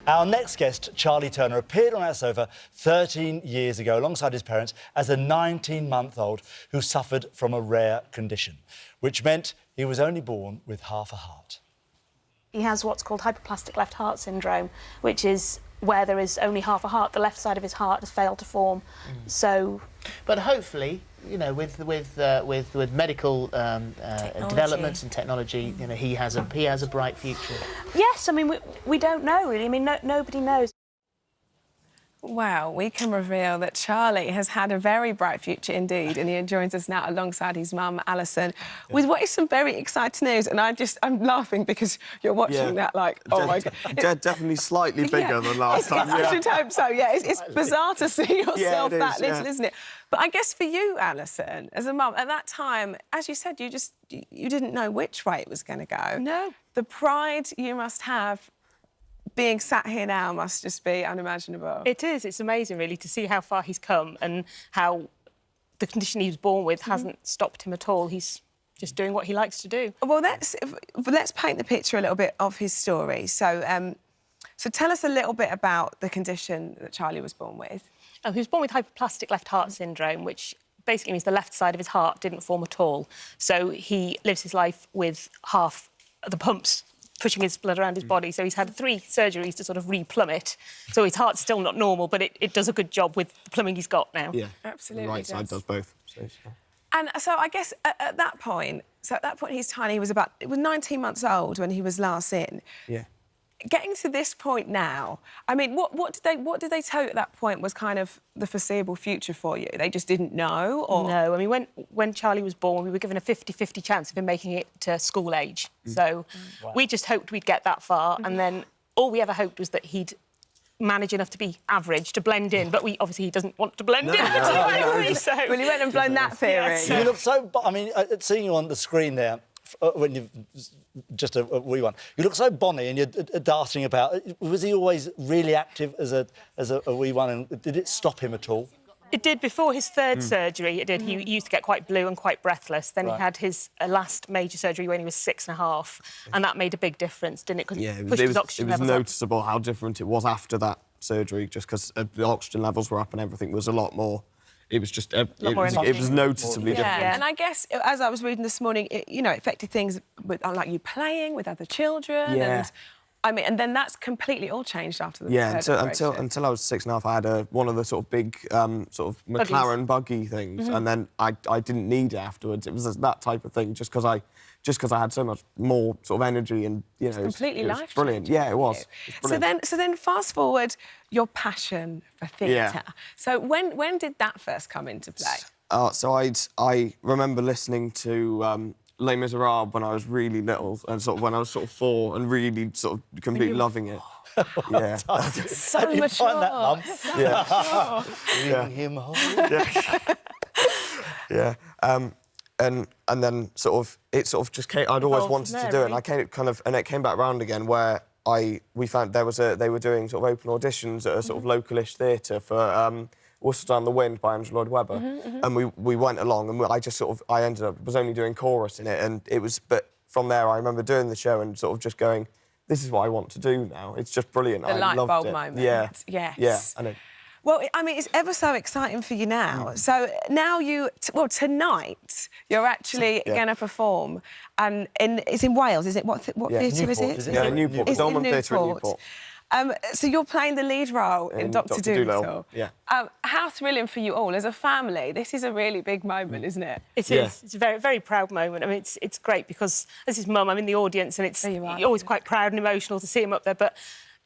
Our next guest, Charlie Turner, appeared on our sofa 13 years ago alongside his parents as a 19-month-old who suffered from a rare condition, which meant he was only born with half a heart. He has what's called Hypoplastic Left Heart Syndrome, which is where there is only half a heart. The left side of his heart has failed to form. So, but hopefully, you know, with medical developments and technology, you know, he has a bright future. yes, I mean we don't know really. I mean nobody knows. Well, we can reveal that Charlie has had a very bright future indeed, and he joins us now alongside his mum, Alison, with what is some very exciting news. And I'm laughing because you're watching that like, oh my God. Definitely slightly bigger than last time. I should hope so, yeah. It's bizarre to see yourself that little, isn't it? But I guess for you, Alison, as a mum, at that time, as you said, you didn't know which way it was going to go. No. The pride you must have being sat here now must just be unimaginable. It is. It's amazing, really, to see how far he's come and how the condition he was born with hasn't stopped him at all. He's just doing what he likes to do. Well, let's paint the picture a little bit of his story. So, so tell us a little bit about the condition that Charlie was born with. Oh, he was born with Hypoplastic Left Heart Syndrome, which basically means the left side of his heart didn't form at all. So he lives his life with half the pumps pushing his blood around his body. So he's had 3 surgeries to sort of re-plumb it. So his heart's still not normal, but it does a good job with the plumbing he's got now. Yeah, absolutely. Right side does both. And so I guess at that point, he's tiny. He was 19 months old when he was last in. Yeah. Getting to this point now, I mean, what did they tell you at that point was kind of the foreseeable future for you? They just didn't know, or no? I mean, when Charlie was born, we were given a 50-50 chance of him making it to school age. So we just hoped we'd get that far, and then all we ever hoped was that he'd manage enough to be average, to blend in. But obviously he doesn't want to blend in. So well, he went and blown that theory. Yes. You look so... I mean, seeing you on the screen there, when you've just a wee one, you look so bonny and you're darting about. Was he always really active as a wee one, and did it stop him at all? It did before his 3rd surgery. It did. He used to get quite blue and quite breathless. Then he had his last major surgery when he was 6.5, and that made a big difference, didn't it? Because it was noticeable how different it was after that surgery, just because the oxygen levels were up and everything was a lot more. It was just... it was noticeably different. Yeah, and I guess, as I was reading this morning, it affected things with, like you playing with other children. Yeah. And, I mean, and then that's completely all changed after the until I was 6.5, I had one of the sort of big sort of McLaren buggy things, and then I didn't need it afterwards. It was that type of thing, just because I had so much more sort of energy, and you know, completely it was life brilliant. Yeah, it was. So then fast forward your passion for theatre. Yeah. So when did that first come into play? So I remember listening to Les Miserables when I was really little, and sort of when I was sort of 4, and really sort of completely loving it. Yeah. So How did you find that, Mum? Yeah. Bring him home. Yeah. And then it just came. I'd always wanted to do it, and it came back round again where we found they were doing sort of open auditions at a sort of localish theatre for Worcester and the Wind by Andrew Lloyd Webber, and we went along, and I ended up was only doing chorus in it, and it was. But from there, I remember doing the show and sort of just going, "This is what I want to do now. It's just brilliant." The light bulb moment. Yeah. Yes. Yeah. I know. Well, I mean, it's ever so exciting for you now. So now tonight you're actually going to perform, and it's in Wales, is it? What theatre is it? Yeah, Newport. It's Dolman Theatre in Newport. So you're playing the lead role in Dr Dolittle. Yeah. How thrilling for you all as a family. This is a really big moment, isn't it? It is. It's a very, very proud moment. I mean, it's great because this is Mum. I'm in the audience, and you're always quite proud and emotional to see him up there. But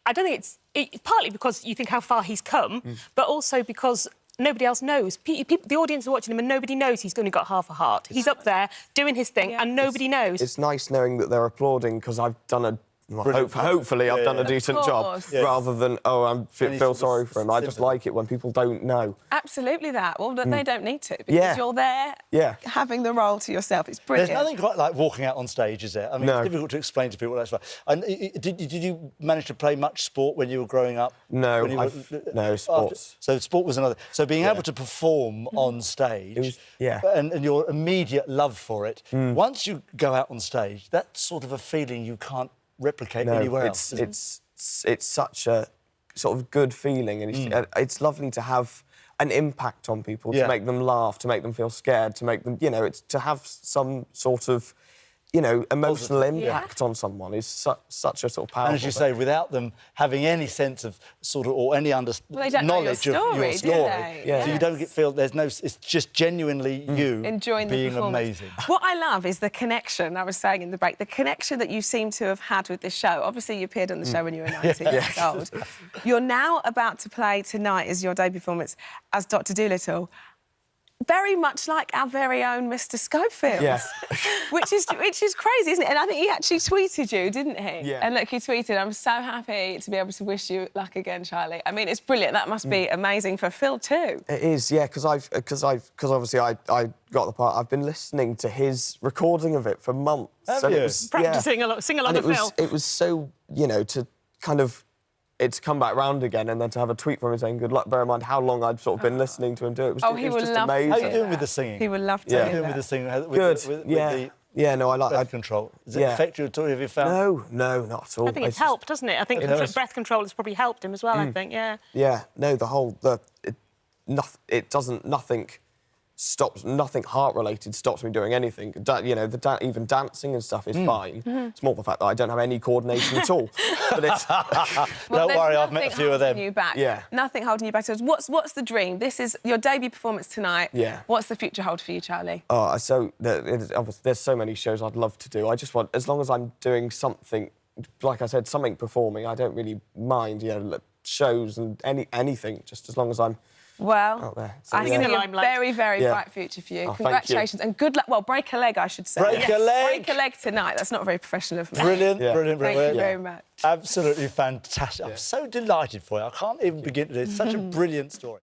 I don't think it's partly because you think how far he's come, but also because nobody else knows. The audience are watching him, and nobody knows he's only got half a heart. He's up there doing his thing, and nobody knows. It's nice knowing that they're applauding because I've done a Hopefully I've done a decent job, rather than, I feel sorry for him. I just like it when people don't know. Absolutely that. Well, they don't need to, because you're there having the role to yourself. It's brilliant. There's nothing quite like walking out on stage, is there? I mean, it's difficult to explain to people. That's right. And did you manage to play much sport when you were growing up? No, no, sports. So sport was another... So being able to perform on stage, and your immediate love for it, once you go out on stage, that's sort of a feeling you can't replicate anywhere else. It's it's such a sort of good feeling, and it's lovely to have an impact on people, to make them laugh, to make them feel scared, to make them, you know, it's to have some sort of, you know, emotional impact on someone is such a sort of powerful And as you say, without them having any sense of sort of, or any knowledge know of your your story, story, do they? so you don't feel there's no. It's just genuinely you enjoying the being performance. amazing. What I love is the connection. I was saying in the break, the connection that you seem to have had with this show. Obviously, you appeared on the show when you were 19 years old. You're now about to play tonight as your debut performance as Dr. Dolittle. Very much like our very own Mr. Schofield, which is crazy, isn't it? And I think he actually tweeted you, didn't he? Yeah. And look, he tweeted, "I'm so happy to be able to wish you luck again, Charlie." I mean, it's brilliant. That must be amazing for Phil too. It is, yeah, because obviously I got the part. I've been listening to his recording of it for months. Have you? Practising a lot, sing along with Phil. It was so, you know, to kind of. It's come back round again, and then to have a tweet from him saying good luck. Bear in mind how long I'd sort of been listening to him do it. He would just love amazing. How are you doing with the singing? He would love to. How are hear you doing that. with the singing? Good. With yeah. the No, I like breath control. Does it affect you at all? Have you found? No, not at all. I think it's helped, doesn't it? I think breath control has probably helped him as well, I think, yeah. Yeah, no, nothing stops, nothing heart-related stops me doing anything. You know, even dancing and stuff is fine. It's more the fact that I don't have any coordination at all. But it's... Well, don't worry, I've met a few of them. You back. Yeah. Nothing holding you back. So what's the dream? This is your debut performance tonight. Yeah. What's the future hold for you, Charlie? Oh, so there's so many shows I'd love to do. I just want, as long as I'm doing something, like I said, something performing, I don't really mind, you know, shows and anything, just as long as I'm Well, out there. So, I think a very, very bright future for you. Oh, Congratulations and good luck. Well, break a leg, I should say. Break a leg. Break a leg tonight. That's not very professional of me. Brilliant, Yeah. brilliant. Thank you very much. Absolutely fantastic. I'm so delighted for you. I can't even begin to. It's such a brilliant story.